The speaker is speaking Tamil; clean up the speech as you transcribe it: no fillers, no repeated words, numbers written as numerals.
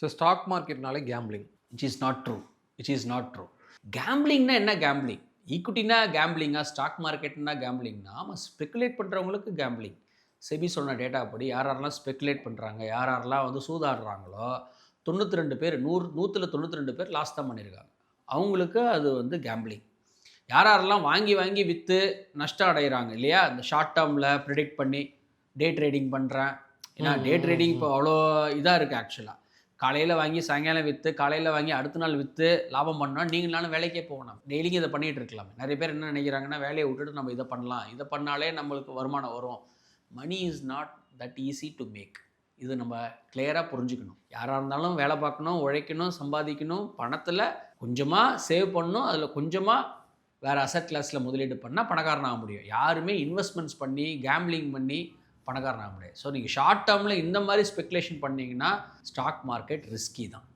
ஸோ ஸ்டாக் மார்க்கெட்னாலே gambling. Which is not true. Which is not true. கேம்பிளிங்னா என்ன கேம்பிளிங்? ஈக்விட்டினா கேம்பிளிங்கா? ஸ்டாக் மார்க்கெட்னா கேம்பிளிங்னா ஆமாம், ஸ்பெக்குலேட் பண்ணுறவங்களுக்கு கேம்பிளிங். செபி சொன்ன டேட்டா படி யார் யாரெல்லாம் ஸ்பெக்குலேட் பண்ணுறாங்க, யார் யாரெல்லாம் வந்து சூதாடுறாங்களோ 92 பேர் 100ல் 92 பேர் லாஸ் தான் பண்ணியிருக்காங்க. அவங்களுக்கு அது வந்து கேம்பிளிங். யார் யாரெல்லாம் வாங்கி வாங்கி விற்று நஷ்டம் அடைகிறாங்க இல்லையா, இந்த ஷார்ட் டேர்மில் ப்ரிடிக்ட் பண்ணி டே ட்ரேடிங் பண்ணுறேன். ஏன்னா டே ட்ரேடிங் இப்போ அவ்வளோ இதாக இருக்குது ஆக்சுவலாக. காலையில் வாங்கி சாயங்காலம் விற்று, காலையில் வாங்கி அடுத்த நாள் விற்று லாபம் பண்ணால் நீங்களாலும் வேலைக்கே போகணும். டெய்லியும் இதை பண்ணிகிட்டு இருக்கலாம். நிறைய பேர் என்ன நினைக்கிறாங்கன்னா, வேலையை விட்டுட்டு நம்ம இதை பண்ணலாம், இதை பண்ணாலே நம்மளுக்கு வருமானம் வரும். Money is not that easy to make. இது நம்ம கிளியராக புரிஞ்சுக்கணும். யாராக இருந்தாலும் வேலை பார்க்கணும், உழைக்கணும், சம்பாதிக்கணும், பணத்தில் கொஞ்சமாக சேவ் பண்ணணும், அதில் கொஞ்சமாக வேறு அசட் கிளாஸில் முதலீடு பண்ணால் பணக்காரன் ஆக முடியும். யாருமே இன்வெஸ்ட்மெண்ட்ஸ் பண்ணி கேம்பிளிங் பண்ணி பணக்காரன் ஆக முடியாது. ஸோ நீங்கள் ஷார்ட் டேர்மில் இந்த மாதிரி ஸ்பெக்குலேஷன் பண்ணிங்கன்னா ஸ்டாக் மார்க்கெட் ரிஸ்கி தான்.